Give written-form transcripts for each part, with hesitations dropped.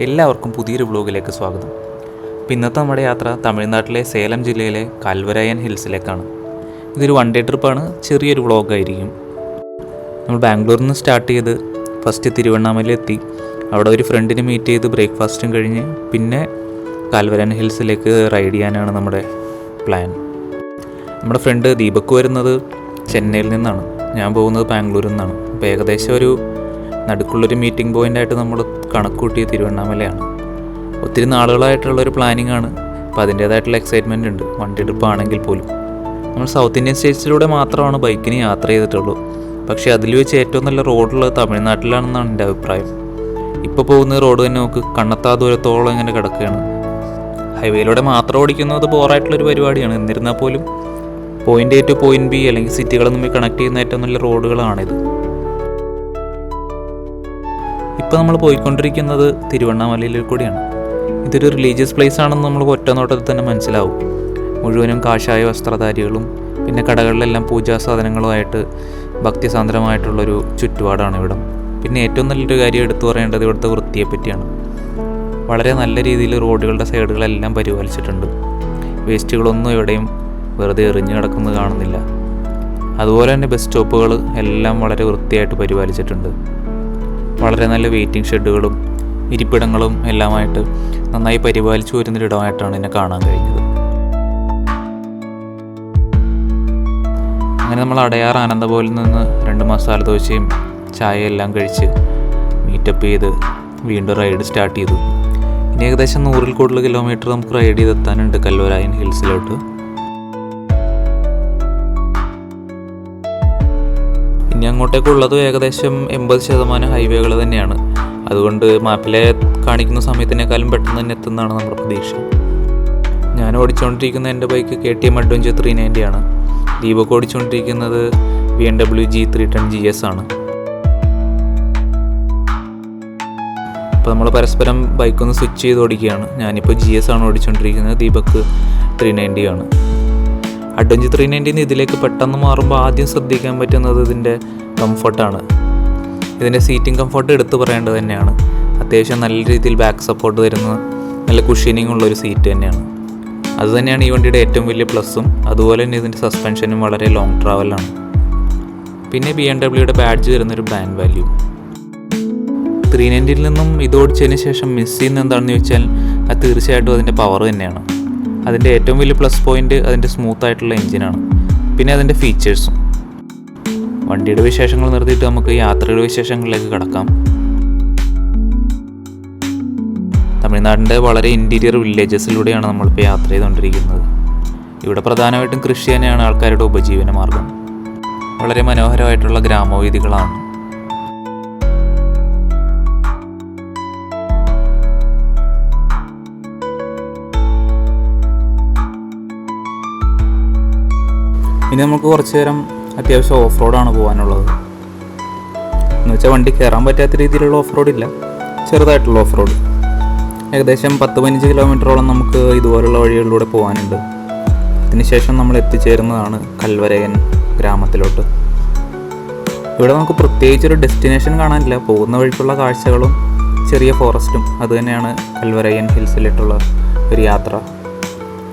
എല്ലാവർക്കും പുതിയൊരു വ്ലോഗിലേക്ക് സ്വാഗതം. ഇന്നത്തെ നമ്മുടെ യാത്ര തമിഴ്നാട്ടിലെ സേലം ജില്ലയിലെ കൽവരായൻ ഹിൽസിലേക്കാണ്. ഇതൊരു വൺ ഡേ ട്രിപ്പാണ്, ചെറിയൊരു വ്ളോഗായിരിക്കും. നമ്മൾ ബാംഗ്ലൂരിൽ നിന്ന് സ്റ്റാർട്ട് ചെയ്ത് ഫസ്റ്റ് തിരുവണ്ണാമലയിലെത്തി. അവിടെ ഒരു ഫ്രണ്ടിനെ മീറ്റ് ചെയ്ത് ബ്രേക്ക്ഫാസ്റ്റും കഴിഞ്ഞ് പിന്നെ കൽവരായൻ ഹിൽസിലേക്ക് റൈഡ് ചെയ്യാനാണ് നമ്മുടെ പ്ലാൻ. നമ്മുടെ ഫ്രണ്ട് ദീപക് വരുന്നത് ചെന്നൈയിൽ നിന്നാണ്, ഞാൻ പോകുന്നത് ബാംഗ്ലൂരിൽ നിന്നാണ്. അപ്പോൾ ഏകദേശം ഒരു നടുക്കുള്ളൊരു മീറ്റിംഗ് പോയിൻ്റായിട്ട് നമ്മൾ കണക്കൂട്ടിയ തിരുവണ്ണാമലയാണ്. ഒത്തിരി നാളുകളായിട്ടുള്ളൊരു പ്ലാനിങ് ആണ്. അപ്പോൾ അതിൻ്റേതായിട്ടുള്ള എക്സൈറ്റ്മെൻ്റ് ഉണ്ട്, വണ്ടി ട്രിപ്പ് ആണെങ്കിൽ പോലും. നമ്മൾ സൗത്ത് ഇന്ത്യൻ സ്റ്റേറ്റ്സിലൂടെ മാത്രമാണ് ബൈക്കിന് യാത്ര ചെയ്തിട്ടുള്ളൂ. പക്ഷേ അതിൽ വെച്ച് ഏറ്റവും നല്ല റോഡുള്ളത് തമിഴ്നാട്ടിലാണെന്നാണ് എൻ്റെ അഭിപ്രായം. ഇപ്പോൾ പോകുന്ന റോഡ് തന്നെ നമുക്ക് കണ്ണെത്താ ദൂരത്തോളം ഇങ്ങനെ കിടക്കുകയാണ്. ഹൈവേയിലൂടെ മാത്രം ഓടിക്കുന്നത് ബോറായിട്ടുള്ളൊരു പരിപാടിയാണ്. എന്നിരുന്നാൽ പോലും point A to point B അല്ലെങ്കിൽ സിറ്റികളെ തമ്മിൽ കണക്ട് ചെയ്യുന്ന ഏറ്റവും നല്ല റോഡുകളാണിത്. ഇപ്പോൾ നമ്മൾ പോയിക്കൊണ്ടിരിക്കുന്നത് തിരുവണ്ണാമലയിൽ കൂടിയാണ്. ഇതൊരു റിലീജിയസ് പ്ലേസ് ആണെന്ന് നമ്മൾ ഒറ്റ നോട്ടത്തിൽ തന്നെ മനസ്സിലാവും. മുഴുവനും കാഷായ വസ്ത്രധാരികളും പിന്നെ കടകളിലെല്ലാം പൂജാ സാധനങ്ങളുമായിട്ട് ഭക്തിസാന്ദ്രമായിട്ടുള്ളൊരു ചുറ്റുപാടാണ് ഇവിടം. പിന്നെ ഏറ്റവും നല്ലൊരു കാര്യം എടുത്തു പറയേണ്ടത് ഇവിടുത്തെ വൃത്തിയെ പറ്റിയാണ്. വളരെ നല്ല രീതിയിൽ റോഡുകളുടെ സൈഡുകളെല്ലാം പരിപാലിച്ചിട്ടുണ്ട്. വേസ്റ്റുകളൊന്നും എവിടെയും വെറുതെ എറിഞ്ഞു കിടക്കുന്നത് കാണുന്നില്ല. അതുപോലെ തന്നെ ബസ് സ്റ്റോപ്പുകൾ എല്ലാം വളരെ വൃത്തിയായിട്ട് പരിപാലിച്ചിട്ടുണ്ട്. വളരെ നല്ല വെയിറ്റിംഗ് ഷെഡുകളും ഇരിപ്പിടങ്ങളും എല്ലാമായിട്ട് നന്നായി പരിപാലിച്ചു വരുന്നൊരിടമായിട്ടാണ് എന്നെ കാണാൻ കഴിഞ്ഞത്. അങ്ങനെ നമ്മൾ അടയാർ ആനന്ദഭവനിൽ നിന്ന് 2 മസാല ദോശയും ചായ എല്ലാം കഴിച്ച് മീറ്റപ്പ് ചെയ്ത് വീണ്ടും റൈഡ് സ്റ്റാർട്ട് ചെയ്തു. ഇനി ഏകദേശം 100-ൽ കൂടുതൽ കിലോമീറ്റർ നമുക്ക് റൈഡ് ചെയ്തെത്താനുണ്ട് കൽവരായൻ ഹിൽസിലോട്ട്. ഇനി അങ്ങോട്ടേക്കുള്ളത് ഏകദേശം 80% ഹൈവേകൾ തന്നെയാണ്. അതുകൊണ്ട് മാപ്പിലെ കാണിക്കുന്ന സമയത്തിനേക്കാളും പെട്ടെന്ന് തന്നെ എത്തുന്നതാണ് നമ്മുടെ പ്രതീക്ഷ. ഞാൻ ഓടിച്ചുകൊണ്ടിരിക്കുന്ന എൻ്റെ ബൈക്ക് KTM Adventure 390 ആണ്. ദീപക് ഓടിച്ചുകൊണ്ടിരിക്കുന്നത് BMW G310 GS ആണ്. അപ്പോൾ നമ്മൾ പരസ്പരം ബൈക്കൊന്ന് സ്വിച്ച് ചെയ്ത് ഓടിക്കുകയാണ്. ഞാനിപ്പോൾ GS ആണ് ഓടിച്ചുകൊണ്ടിരിക്കുന്നത്, ദീപക് 390 ആണ്. Adventure 390 ഇതിലേക്ക് പെട്ടെന്ന് മാറുമ്പോൾ ആദ്യം ശ്രദ്ധിക്കാൻ പറ്റുന്നത് ഇതിൻ്റെ കംഫർട്ടാണ്. ഇതിൻ്റെ സീറ്റിംഗ് കംഫർട്ട് എടുത്ത് പറയേണ്ടത് തന്നെയാണ്. അത്യാവശ്യം നല്ല രീതിയിൽ ബാക്ക് സപ്പോർട്ട് തരുന്ന നല്ല കുഷ്യനിങ് ഉള്ളൊരു സീറ്റ് തന്നെയാണ്. അതുതന്നെയാണ് ഈ വണ്ടിയുടെ ഏറ്റവും വലിയ പ്ലസ്സും. അതുപോലെ തന്നെ ഇതിൻ്റെ സസ്പെൻഷനും വളരെ ലോങ് ട്രാവലാണ്. പിന്നെ BMW ബാഡ്ജ് വരുന്നൊരു ബ്രാൻഡ് വാല്യൂ. 390 നിന്നും ഇത് ഓടിച്ചതിന് ശേഷം മിസ് ചെയ്യുന്ന എന്താണെന്ന് ചോദിച്ചാൽ അത് തീർച്ചയായിട്ടും അതിൻ്റെ പവർ തന്നെയാണ്. അതിൻ്റെ ഏറ്റവും വലിയ പ്ലസ് പോയിൻ്റ് അതിൻ്റെ സ്മൂത്ത് ആയിട്ടുള്ള എൻജിനാണ്. പിന്നെ അതിൻ്റെ ഫീച്ചേഴ്സും. വണ്ടിയുടെ വിശേഷങ്ങൾ നിർത്തിയിട്ട് നമുക്ക് യാത്രയുടെ വിശേഷങ്ങളിലേക്ക് കടക്കാം. തമിഴ്നാടിൻ്റെ വളരെ ഇൻറ്റീരിയർ വില്ലേജസിലൂടെയാണ് നമ്മളിപ്പോൾ യാത്ര ചെയ്തുകൊണ്ടിരിക്കുന്നത്. ഇവിടെ പ്രധാനമായിട്ടും കൃഷി തന്നെയാണ് ആൾക്കാരുടെ ഉപജീവന മാർഗം. വളരെ മനോഹരമായിട്ടുള്ള ഗ്രാമവീഥികളാണ്. ഇനി നമുക്ക് കുറച്ച് നേരം അത്യാവശ്യം ഓഫ് റോഡാണ് പോകാനുള്ളത്. എന്ന് വെച്ചാൽ വണ്ടി കയറാൻ പറ്റാത്ത രീതിയിലുള്ള ഓഫ് റോഡില്ല, ചെറുതായിട്ടുള്ള ഓഫ് റോഡ്. ഏകദേശം 10-15 കിലോമീറ്ററോളം നമുക്ക് ഇതുപോലുള്ള വഴികളിലൂടെ പോകാനുണ്ട്. അതിനുശേഷം നമ്മൾ എത്തിച്ചേരുന്നതാണ് കൽവരായൻ ഗ്രാമത്തിലോട്ട്. ഇവിടെ നമുക്ക് പ്രത്യേകിച്ചൊരു ഡെസ്റ്റിനേഷൻ കാണാനില്ല. പോകുന്ന വഴിക്കുള്ള കാഴ്ചകളും ചെറിയ ഫോറസ്റ്റും അതുതന്നെയാണ് കൽവരായൻ ഹിൽസിലേക്കുള്ള ഒരു യാത്ര.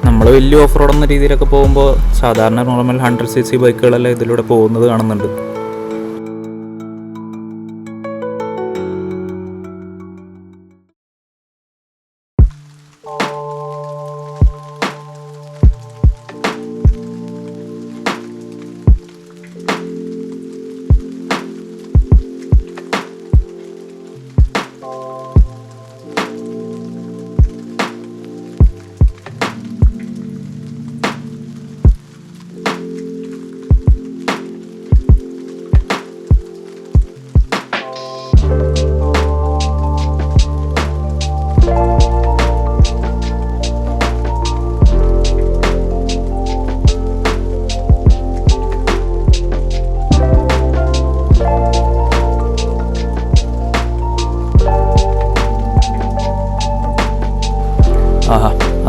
നമ്മൾ വലിയ ഓഫ് റോഡ് എന്ന രീതിയിലൊക്കെ പോകുമ്പോൾ സാധാരണ നോർമൽ 100cc ബൈക്കുകളെല്ലാം ഇതിലൂടെ പോകുന്നത് കാണുന്നുണ്ട്.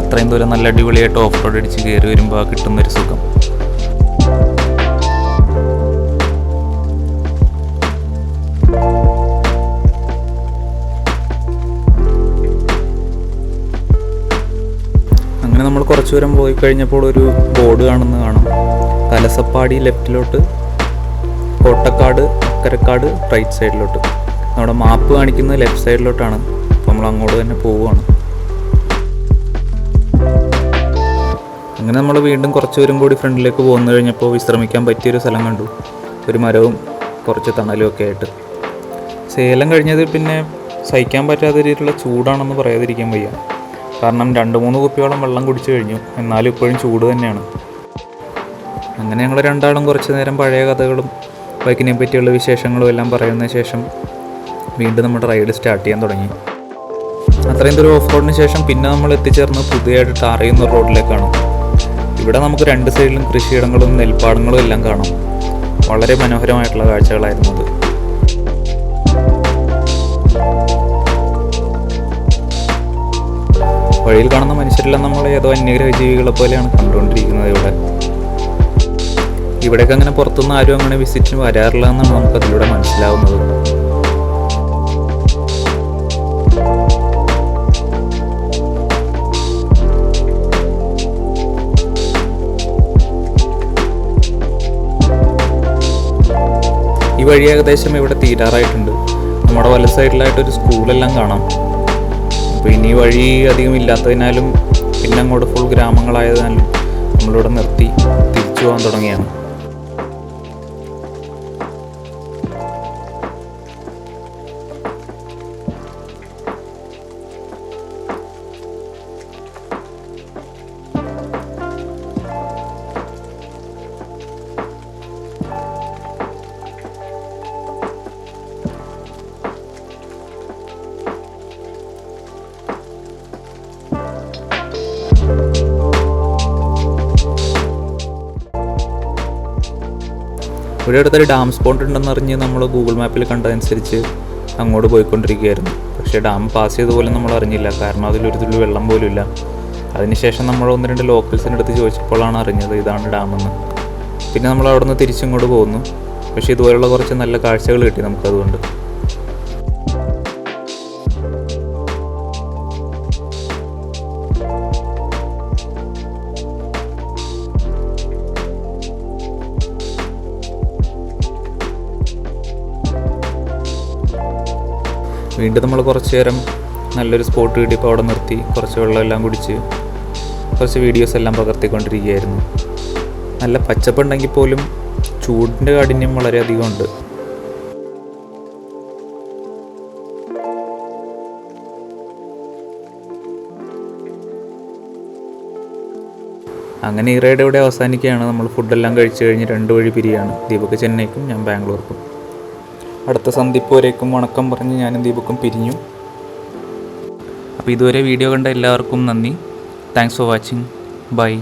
അത്രയും ദൂരം നല്ല അടിപൊളിയായിട്ട് ഓഫ് റോഡ് അടിച്ച് കയറി വരുമ്പോൾ കിട്ടുന്നൊരു സുഖം. കുറച്ച് ദൂരം പോയി കഴിഞ്ഞപ്പോൾ ഒരു ബോർഡ് കാണാം. തലസപ്പാടി ലെഫ്റ്റിലോട്ട്, കോട്ടക്കാട് അക്കരക്കാട് റൈറ്റ് സൈഡിലോട്ട്. നമ്മുടെ മാപ്പ് കാണിക്കുന്നത് ലെഫ്റ്റ് സൈഡിലോട്ടാണ്. അപ്പോൾ നമ്മൾ അങ്ങോട്ട് തന്നെ പോവുകയാണ്. അങ്ങനെ നമ്മൾ വീണ്ടും കുറച്ച് ദൂരം കൂടി ഫ്രണ്ടിലേക്ക് പോന്നു കഴിഞ്ഞപ്പോൾ വിശ്രമിക്കാൻ പറ്റിയൊരു സ്ഥലം കണ്ടു. ഒരു മരവും കുറച്ച് തണലും ഒക്കെ ആയിട്ട്. സേലം കഴിഞ്ഞത് പിന്നെ സഹിക്കാൻ പറ്റാത്ത രീതിയിലുള്ള ചൂടാണെന്ന് പറയാതിരിക്കാൻ വയ്യ. കാരണം 2-3 കുപ്പിയോളം വെള്ളം കുടിച്ചു കഴിഞ്ഞു. എന്നാലും ഇപ്പോഴും ചൂട് തന്നെയാണ്. അങ്ങനെ ഞങ്ങൾ രണ്ടാളും കുറച്ച് നേരം പഴയ കഥകളും ബൈക്കിനെ പറ്റിയുള്ള വിശേഷങ്ങളും എല്ലാം പറയുന്ന ശേഷം വീണ്ടും നമ്മുടെ റൈഡ് സ്റ്റാർട്ട് ചെയ്യാൻ തുടങ്ങി. അത്രയും ദൂരം ഓഫ് റോഡിന് ശേഷം പിന്നെ നമ്മൾ എത്തിച്ചേർന്ന് പുതിയതായിട്ട് ടാർ ചെയ്യുന്ന റോഡിലേക്കാണ്. ഇവിടെ നമുക്ക് 2 സൈഡിലും കൃഷിയിടങ്ങളും നെൽപ്പാടങ്ങളും എല്ലാം കാണാം. വളരെ മനോഹരമായിട്ടുള്ള കാഴ്ചകളായിരുന്നു അത്. വഴിയിൽ കാണുന്ന മനുഷ്യരെല്ലാം നമ്മളെ ഏതോ അന്യഗ്രഹ ജീവികളെ പോലെയാണ് കണ്ടുകൊണ്ടിരിക്കുന്നത്. ഇവിടേക്ക് അങ്ങനെ പുറത്തുനിന്ന് ആരും അങ്ങനെ വിസിറ്റിന് വരാറില്ല എന്നാണ് നമുക്കതിലൂടെ മനസ്സിലാവുന്നത്. ഈ വഴി ഏകദേശം ഇവിടെ തീരാറായിട്ടുണ്ട്. നമ്മുടെ വല സൈഡിലായിട്ടൊരു സ്കൂളെല്ലാം കാണാം. അപ്പോൾ ഇനി വഴി അധികം ഇല്ലാത്തതിനാലും പിന്നെ അങ്ങോട്ട് ഫുൾ ഗ്രാമങ്ങളായതിനാലും നമ്മളിവിടെ നിർത്തി തിരിച്ചു പോകാൻ തുടങ്ങിയാണ്. ഇവിടെ അടുത്തൊരു ഡാം സ്പോട്ട് ഉണ്ടെന്നറിഞ്ഞ് നമ്മൾ ഗൂഗിൾ മാപ്പിൽ കണ്ടതനുസരിച്ച് അങ്ങോട്ട് പോയിക്കൊണ്ടിരിക്കുകയായിരുന്നു. പക്ഷേ ഡാം പാസ് ചെയ്ത പോലും നമ്മൾ അറിഞ്ഞില്ല. കാരണം അതിലൊരു തുള്ളി വെള്ളം പോലും ഇല്ല. അതിനുശേഷം നമ്മൾ 1-2 ലോക്കൽസിൻ്റെ അടുത്ത് ചോദിച്ചപ്പോഴാണ് അറിഞ്ഞത് ഇതാണ് ഡാമെന്ന്. പിന്നെ നമ്മൾ അവിടെ നിന്ന് തിരിച്ചിങ്ങോട്ട് പോകുന്നു. പക്ഷേ ഇതുപോലുള്ള കുറച്ച് നല്ല കാഴ്ചകൾ കിട്ടി നമുക്കതുകൊണ്ട്. വീണ്ടും നമ്മൾ കുറച്ച് നേരം നല്ലൊരു സ്പോട്ട് കിട്ടിയപ്പോൾ അവിടെ നിർത്തി കുറച്ച് വെള്ളമെല്ലാം കുടിച്ച് കുറച്ച് വീഡിയോസ് എല്ലാം പകർത്തിക്കൊണ്ടിരിക്കുകയായിരുന്നു. നല്ല പച്ചപ്പുണ്ടെങ്കിൽ പോലും ചൂടിൻ്റെ കാഠിന്യം വളരെയധികം ഉണ്ട്. അങ്ങനെ ഈ റൈഡ് ഇവിടെ അവസാനിക്കുകയാണ്. നമ്മൾ ഫുഡെല്ലാം കഴിച്ച് കഴിഞ്ഞ് 2 വഴി പിരിയാണ്. ദീപക് ചെന്നൈക്കും ഞാൻ ബാംഗ്ലൂർക്കും. അടുത്ത സന്ധിപ്പ് വരേക്കും വണക്കം പറഞ്ഞ് ഞാനും ദീപക്കും പിരിഞ്ഞു. അപ്പോൾ ഇതുവരെ വീഡിയോ കണ്ട എല്ലാവർക്കും നന്ദി. Thanks for watching. ബൈ.